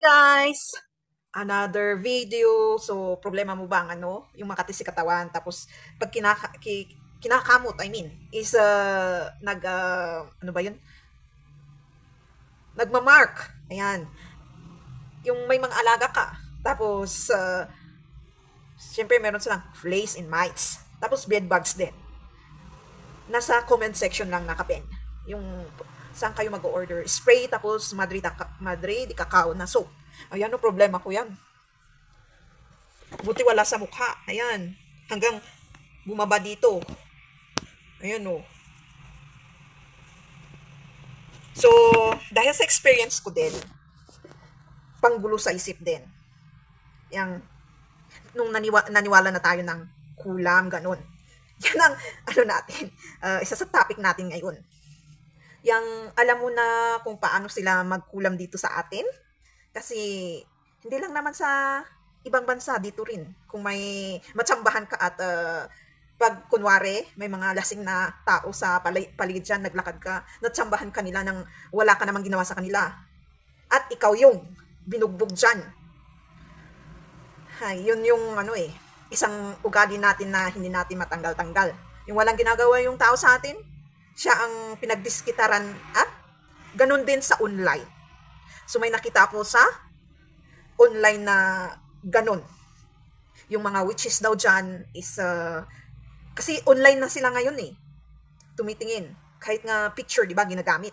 Guys, another video. So, problema mo ba ang yung makati si katawan tapos pag kinakamot, I mean, is ano ba 'yun? Nagma-mark. Ayan. Yung may mga alaga ka. Tapos syempre meron silang fleas and mites. Tapos bed bugs din. Nasa comment section lang nakapen. Yung saan kayo mag-order. Spray tapos Madrid di cacao na soap. Ayan o problema ko yan. Buti wala sa mukha. Ayan. Hanggang bumaba dito. Ayan o. So, dahil sa experience ko din, panggulo sa isip din. Yang, nung naniwala na tayo ng kulam, ganun. Yan ang, natin, isa sa topic natin ngayon. Yang, alam mo na kung paano sila magkulam dito sa atin. Kasi, hindi lang naman sa ibang bansa, dito rin. Kung may matsambahan ka at pag kunwari, may mga lasing na tao sa paligid dyan, naglakad ka, natsambahan ka nila nang wala ka namang ginawa sa kanila. At ikaw yung binugbog dyan. Ay, yun yung isang ugali natin na hindi natin matanggal-tanggal. Yung walang ginagawa yung tao sa atin, siya ang pinagdiskitaran at ganun din sa online. So may nakita ako sa online na ganun. Yung mga witches daw dyan is kasi online na sila ngayon tumitingin. Kahit nga picture, di ba, ginagamit.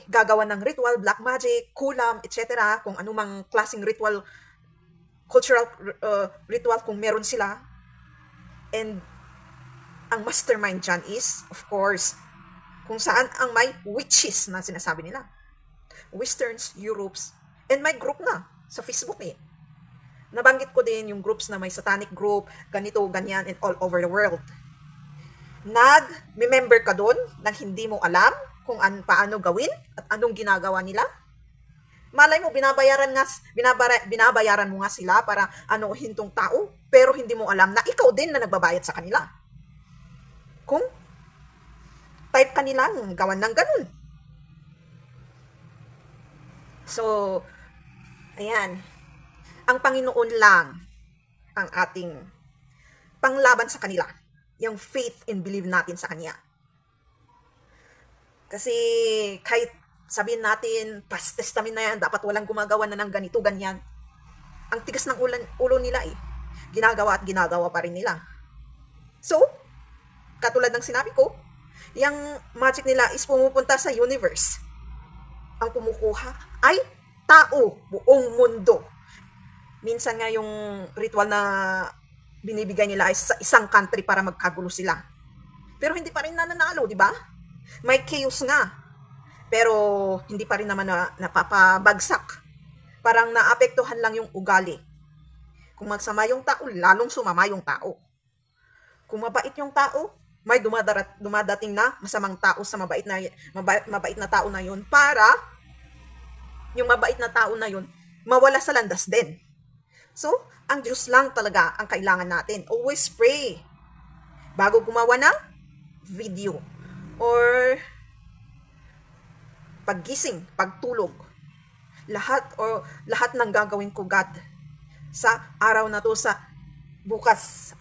Gagawa ng ritual, black magic, kulam, etc. Kung anumang klaseng ritual, cultural ritual kung meron sila. And ang mastermind dyan is, of course, kung saan ang may witches na sinasabi nila. Westerns, Europes, and may group na sa Facebook Nabanggit ko din yung groups na may satanic group, ganito, ganyan, and all over the world. Nag-member ka doon nang hindi mo alam kung paano gawin at anong ginagawa nila. Malay mo, binabayaran mo nga sila para hintong tao, pero hindi mo alam na ikaw din na nagbabayad sa kanila. Kung type ka nilang gawan ng ganun. So, ayan. Ang Panginoon lang ang ating panglaban sa kanila. Yung faith and believe natin sa Kanya. Kasi kahit sabihin natin, past testament na yan, dapat walang gumagawa na ng ganito, ganyan. Ang tigas ng ulo nila Ginagawa at ginagawa pa rin nila. So, katulad ng sinabi ko, yung magic nila is pumupunta sa universe. Ang kumukuha ay tao, buong mundo. Minsan nga yung ritual na binibigay nila ay sa isang country para magkagulo sila. Pero hindi pa rin nananalo, di ba? May chaos nga. Pero hindi pa rin naman napapabagsak. Parang naapektuhan lang yung ugali. Kung magsama yung tao, lalong sumama yung tao. Kung mabait yung tao, may dumadating na masamang tao sa mabait na tao na yun para yung mabait na tao na yun mawala sa landas din. So, ang Diyos lang talaga ang kailangan natin. Always pray. Bago gumawa ng video. Or paggising, pagtulog. Lahat ng gagawin ko, God, sa araw na to, bukas,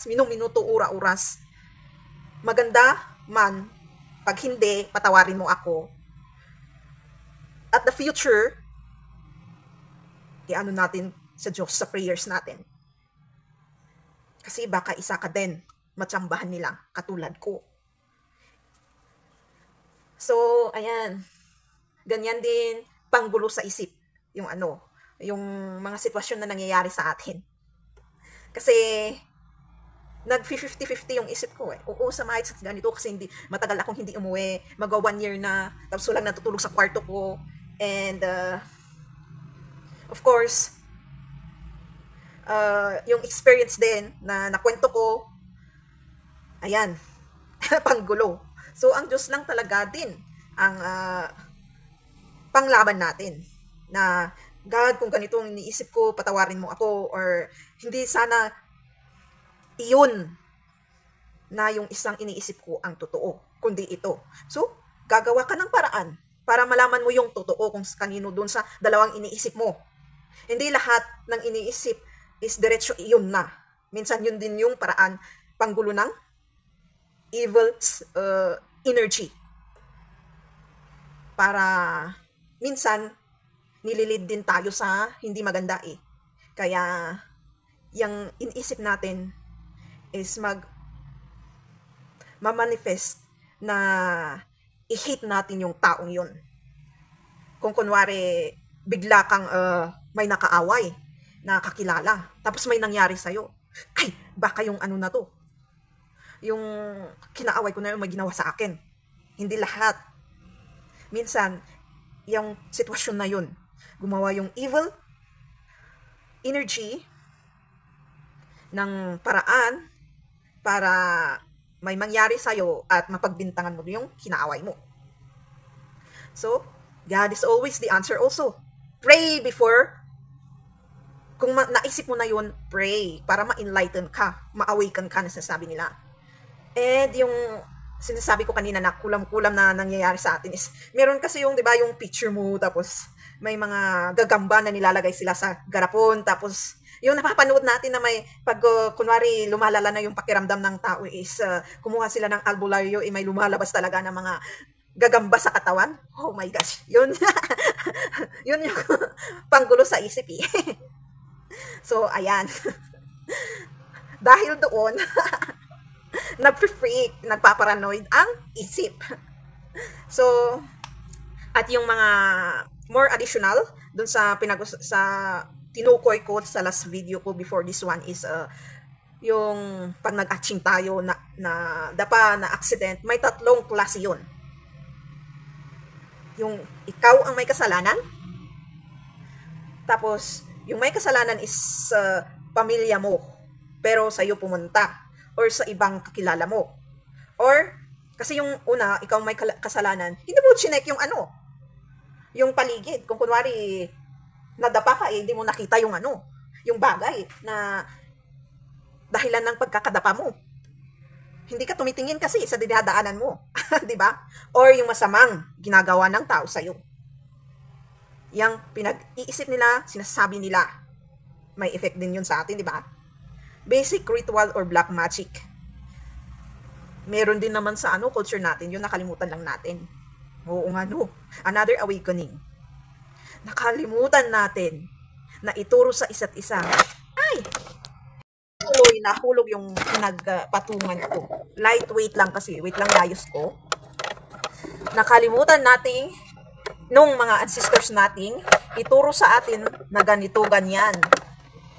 minung-minuto, oras. Maganda man, pag hindi, patawarin mo ako. At the future, natin sa Diyos, sa prayers natin. Kasi baka isa ka din, matsambahan nila, katulad ko. So, ayan. Ganyan din, panggulo sa isip, yung mga sitwasyon na nangyayari sa atin. Kasi, nag-50-50 yung isip ko Oo, sa mites at ganito kasi matagal akong hindi umuwi. Mag-1 year na, tapos lang natutulog sa kwarto ko. And, of course, yung experience din na nakwento ko, ayan, panggulo. So, ang Diyos lang talaga din ang panglaban natin. Na, God, kung ganito ang iniisip ko, patawarin mo ako. Or, hindi sana iyon na yung isang iniisip ko ang totoo, kundi ito. So, gagawa ka ng paraan para malaman mo yung totoo kung kanino doon sa dalawang iniisip mo. Hindi lahat ng iniisip is diretso iyon na. Minsan yun din yung paraan panggulo ng evil energy. Para minsan nililid din tayo sa hindi maganda eh. Kaya yung iniisip natin is mamanifest na i-hate natin yung taong yun. Kung kunwari, bigla kang may nakaaway, nakakilala, tapos may nangyari sa'yo. Ay, baka yung ano na to, yung kinaaway ko na yung may ginawa sa akin. Hindi lahat. Minsan, yung sitwasyon na yun, gumawa yung evil energy ng paraan para may mangyari sa'yo at mapagbintangan mo yung kinaaway mo. So, God is always the answer also. Pray before, kung naisip mo na yun, pray para ma-enlighten ka, ma-awaken ka na sinasabi nila. And yung sinasabi ko kanina na kulam-kulam na nangyayari sa atin is, meron kasi yung, di ba, yung picture mo, tapos may mga gagamba na nilalagay sila sa garapon, tapos yung napapanood natin na may, pag kunwari lumalala na yung pakiramdam ng tao is, kumuha sila ng albularyo, may lumalabas talaga ng mga gagamba sa katawan. Oh my gosh, yun. Yun yung panggulo sa isip eh. So, ayan. Dahil doon, nagpe-freak, nagpaparanoid ang isip. So, at yung mga more additional dun sa sa tinukoy ko sa last video ko before this one is yung pag nag-atching tayo na dapa na accident, may tatlong klase yun. Yung ikaw ang may kasalanan, tapos yung may kasalanan is pamilya mo, pero sa'yo pumunta, or sa ibang kakilala mo. Or, kasi yung una, ikaw may kasalanan, hindi mo chinek yung ano, yung paligid. Kung kunwari, nadapa ka hindi mo nakita yung ano, yung bagay na dahilan ng pagkakadapa mo. Hindi ka tumitingin kasi sa dinadaanan mo. Di ba? Or yung masamang ginagawa ng tao sa'yo. Yang pinag-iisip nila, sinasabi nila, may effect din yun sa atin, di ba? Basic ritual or black magic. Meron din naman sa culture natin, yun nakalimutan lang natin. Oo nga no. Another awakening. Nakalimutan natin na ituro sa isa't isa. Ay! Tuloy, nahulog yung pinagpatungan ko. Lightweight lang kasi. Wait lang, layos ko. Nakalimutan natin nung mga ancestors nating ituro sa atin na ganito, ganyan.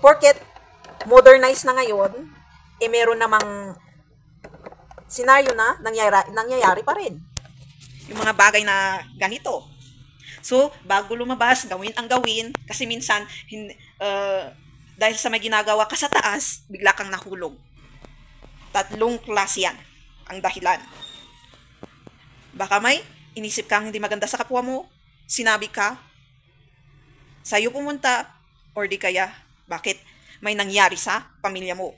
Porket modernized na ngayon, meron namang senaryo na nangyayari pa rin. Yung mga bagay na ganito. So, bago lumabas, gawin ang gawin. Kasi minsan, dahil sa may ginagawa ka sa taas, bigla kang nahulog. Tatlong klase yan ang dahilan. Baka may inisip kang hindi maganda sa kapwa mo, sinabi ka, sa'yo pumunta, or di kaya, bakit may nangyari sa pamilya mo.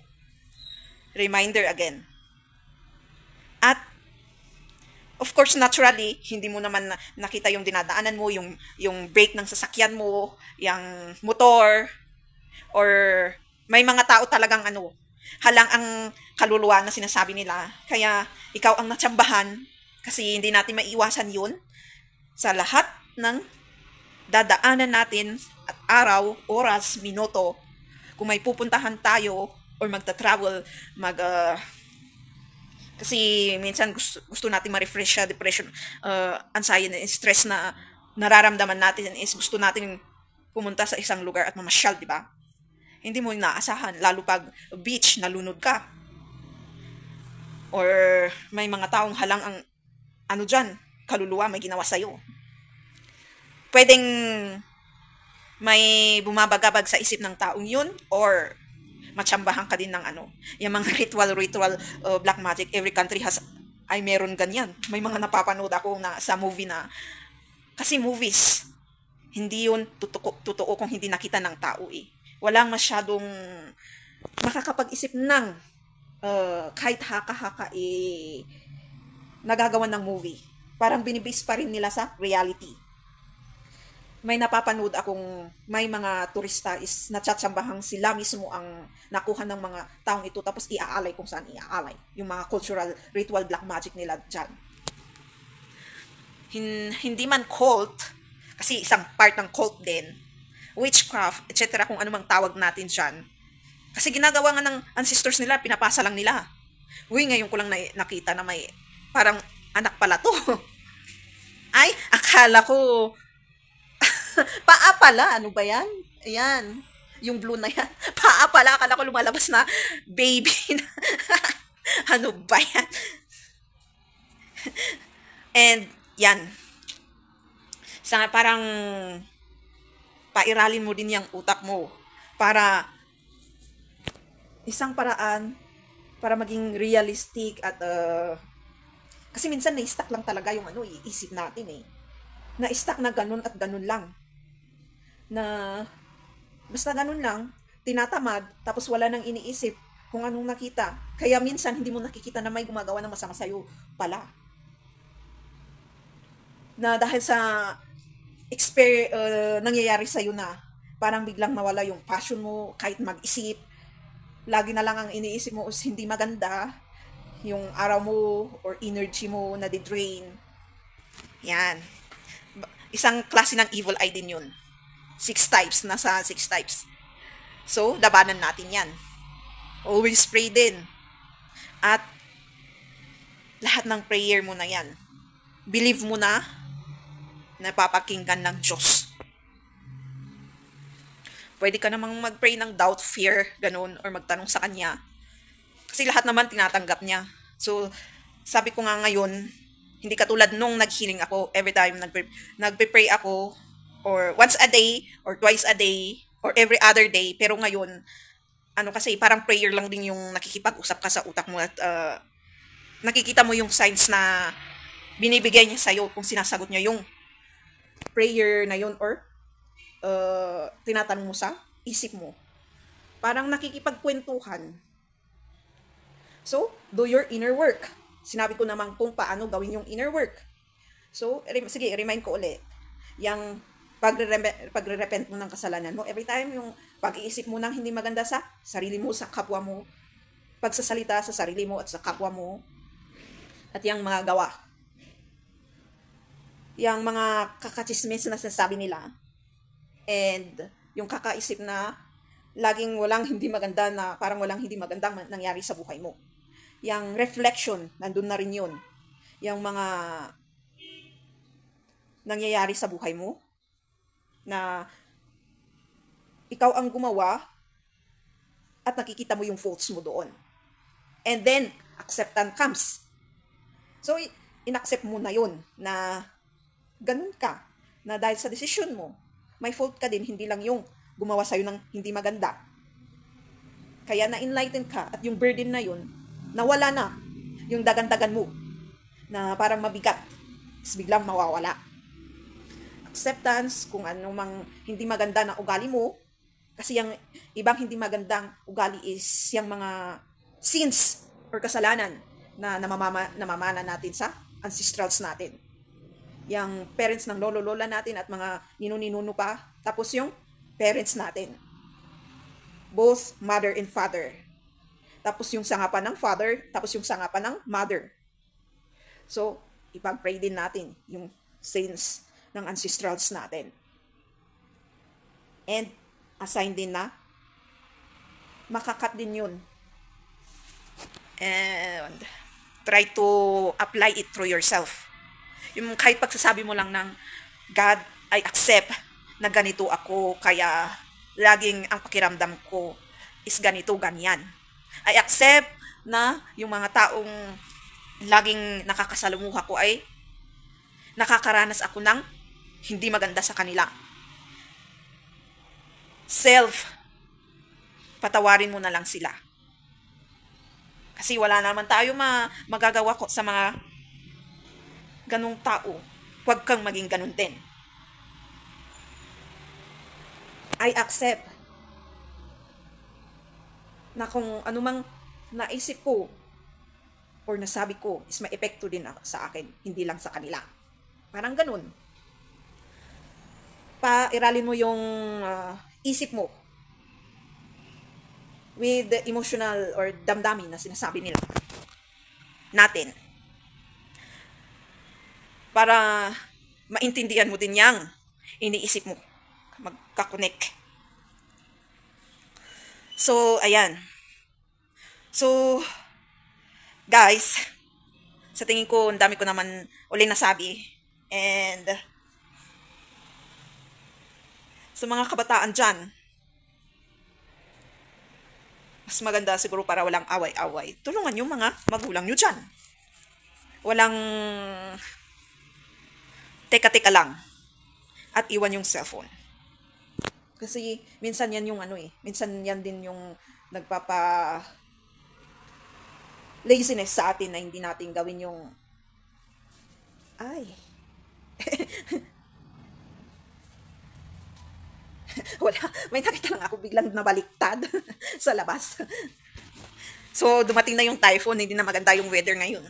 Reminder again. At, of course, naturally, hindi mo naman nakita yung dinadaanan mo, yung brake ng sasakyan mo, yung motor, or may mga tao talagang halang ang kaluluwa na sinasabi nila. Kaya, ikaw ang natsambahan, kasi hindi natin maiwasan yun sa lahat ng dadaanan natin at araw, oras, minuto. Kung may pupuntahan tayo or magta-travel, kasi minsan gusto natin ma-refresh siya, depression, anxiety, stress na nararamdaman natin is gusto natin pumunta sa isang lugar at mamasyal, di ba? Hindi mo inaasahan, lalo pag beach, nalunod ka. Or may mga taong halang ang kaluluwa, may ginawa sa'yo. Pwedeng may bumabagabag sa isip ng taong yun, or matsambahan ka din ng yung mga ritual, black magic. Every country ay meron ganyan. May mga napapanood ako na sa movie na, kasi movies, hindi yun totoo kung hindi nakita ng tao eh. Walang masyadong makakapag-isip ng kahit haka-haka nagagawa ng movie. Parang binibase pa rin nila sa reality. May napapanood akong may mga turista is natsatsambahang sila mismo ang nakuha ng mga taong ito tapos iaalay kung saan iaalay. Yung mga cultural ritual black magic nila dyan. Hindi man cult, kasi isang part ng cult din, witchcraft, etc. kung ano mang tawag natin dyan. Kasi ginagawa nga ng ancestors nila, pinapasa lang nila. Uy, ngayon ko lang nakita na may parang anak pala to. Ay, akala ko, paa pala, ano ba yan? Ayan, yung blue na yan. Paa pala, akala ko lumalabas na baby na. Ano ba yan? And, yan. Parang, pairalin mo din yung utak mo para isang paraan para maging realistic at kasi minsan na-stuck lang talaga yung iisip natin eh. Na-stuck na ganun at ganun lang. Na basta ganun lang, tinatamad, tapos wala nang iniisip kung anong nakita. Kaya minsan hindi mo nakikita na may gumagawa ng masama sa'yo pala. Na dahil sa nangyayari sa'yo na parang biglang mawala yung passion mo kahit mag-isip. Lagi na lang ang iniisip mo is hindi maganda. Yung araw mo or energy mo na di-drain. Yan. Isang klase ng evil eye din yun. 6 types. Nasa 6 types. So, labanan natin yan. Always pray din. At lahat ng prayer mo na yan. Believe mo na napapakinggan ng Diyos. Pwede ka namang mag-pray ng doubt, fear, ganun, or magtanong sa Kanya. Kasi lahat naman tinatanggap niya. So, sabi ko nga ngayon, hindi katulad nung nag-healing ako, every time nagpe-pray ako, or once a day, or twice a day, or every other day. Pero ngayon, kasi parang prayer lang din yung nakikipag-usap ka sa utak mo at nakikita mo yung signs na binibigay niya sa'yo kung sinasagot niya yung prayer na yun or tinatanong mo sa isip mo. Parang nakikipagkwentuhan. So, do your inner work. Sinabi ko naman kung paano gawin yung inner work. So, sige, remind ko ulit. Yung pagre-repent mo ng kasalanan mo, every time yung pag-iisip mo ng hindi maganda sa sarili mo, sa kapwa mo, pagsasalita sa sarili mo at sa kapwa mo, at yung mga gawa. Yung mga kakachismis na sinasabi nila, and yung kakaisip na laging walang hindi maganda na parang walang hindi magandang nangyari sa buhay mo. Yung reflection, nandun na rin yun. Yung mga nangyayari sa buhay mo na ikaw ang gumawa at nakikita mo yung faults mo doon. And then, acceptance comes. So, inaccept mo na yun na ganun ka. Na dahil sa decision mo, may fault ka din, hindi lang yung gumawa sa'yo ng hindi maganda. Kaya na-enlighten ka at yung burden na yun, nawala na yung dagan-dagan mo na parang mabigat. Is biglang mawawala. Acceptance kung ano mang hindi maganda na ugali mo, kasi yung ibang hindi magandang ugali is yung mga sins or kasalanan na namamana natin sa ancestrals natin. Yung parents ng lolo-lola natin at mga ninuno pa, tapos yung parents natin. Both mother and father. Tapos yung sangapan ng father, tapos yung sangapan ng mother. So, ipag-pray din natin yung sins ng ancestrals natin. And, assign din na makakat din yun. And, try to apply it through yourself. Yung kahit pagsasabi mo lang ng, God, I accept na ganito ako, kaya laging ang pakiramdam ko is ganito, ganyan. I accept na yung mga taong laging nakakasalumuha ko ay nakakaranas ako ng hindi maganda sa kanila. Patawarin mo na lang sila. Kasi wala naman tayo magagawa sa mga ganung tao. Huwag kang maging ganun din. I accept na kung anumang naisip ko or nasabi ko is maepekto din sa akin, hindi lang sa kanila. Parang ganun. Pairalin mo yung isip mo with the emotional or damdamin na sinasabi nila natin para maintindihan mo din yang iniisip mo. Magkakonek. So, ayan. So, guys, sa tingin ko, ang dami ko naman uling nasabi. And, sa mga kabataan dyan, mas maganda siguro para walang away-away. Tulungan yung mga magulang nyo dyan. Walang teka-teka lang. At iwan yung cellphone. Kasi minsan yan yung minsan yan din yung nagpapa laziness sa atin na hindi natin gawin yung wala, may nakita lang ako biglang nabaliktad sa labas. So, dumating na yung typhoon, hindi na maganda yung weather ngayon.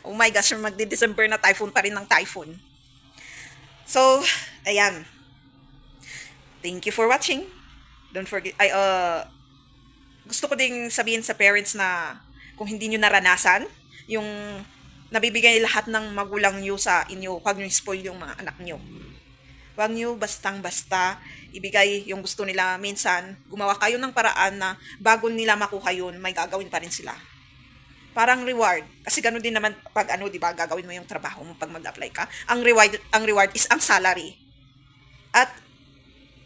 Oh my gosh, magdi-December na typhoon pa rin ng typhoon. So, ayan. Thank you for watching. Don't forget, gusto ko ding sabihin sa parents na kung hindi nyo naranasan, yung nabibigay lahat ng magulang nyo sa inyo, huwag nyo spoil yung mga anak nyo. Huwag nyo bastang-basta ibigay yung gusto nila. Minsan, gumawa kayo ng paraan na bago nila makuha yun, may gagawin pa rin sila. Parang reward. Kasi gano'n din naman pag di ba, gagawin mo yung trabaho mo pag mag-apply ka. Ang reward is ang salary. At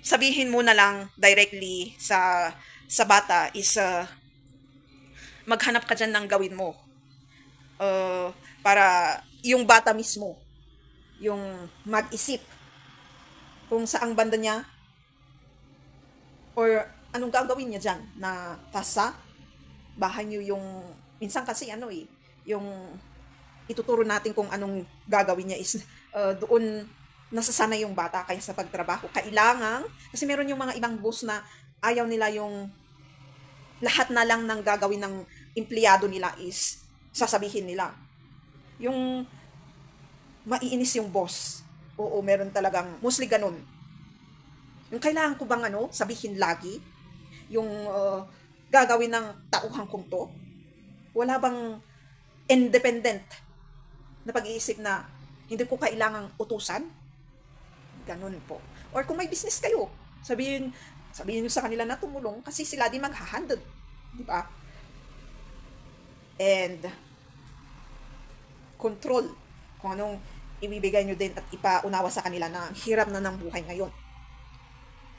sabihin mo na lang directly sa bata is maghanap ka dyan ng gawin mo. Para yung bata mismo, yung mag-isip kung saang banda niya or anong gagawin niya dyan na tasa bahay niyo yung minsan kasi yung ituturo natin kung anong gagawin niya is doon nasasanay yung bata kaya sa pagtrabaho. Kailangan, kasi meron yung mga ibang boss na ayaw nila yung lahat na lang ng gagawin ng empleyado nila is sasabihin nila. Yung maiinis yung boss. Oo, meron talagang, mostly ganun. Yung kailangan ko bang sabihin lagi? Yung gagawin ng tauhang kong to? Wala bang independent na pag-iisip na hindi ko kailangang utusan? Ganun po. Or kung may business kayo, sabihin nyo sa kanila na tumulong kasi sila din maghahandle. Di ba? And control kung anong ibibigay nyo din at ipaunawa sa kanila na hirap na ng buhay ngayon.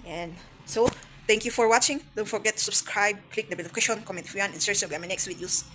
And so, thank you for watching. Don't forget to subscribe, click the bell notification, comment if you want, and share sa my next videos.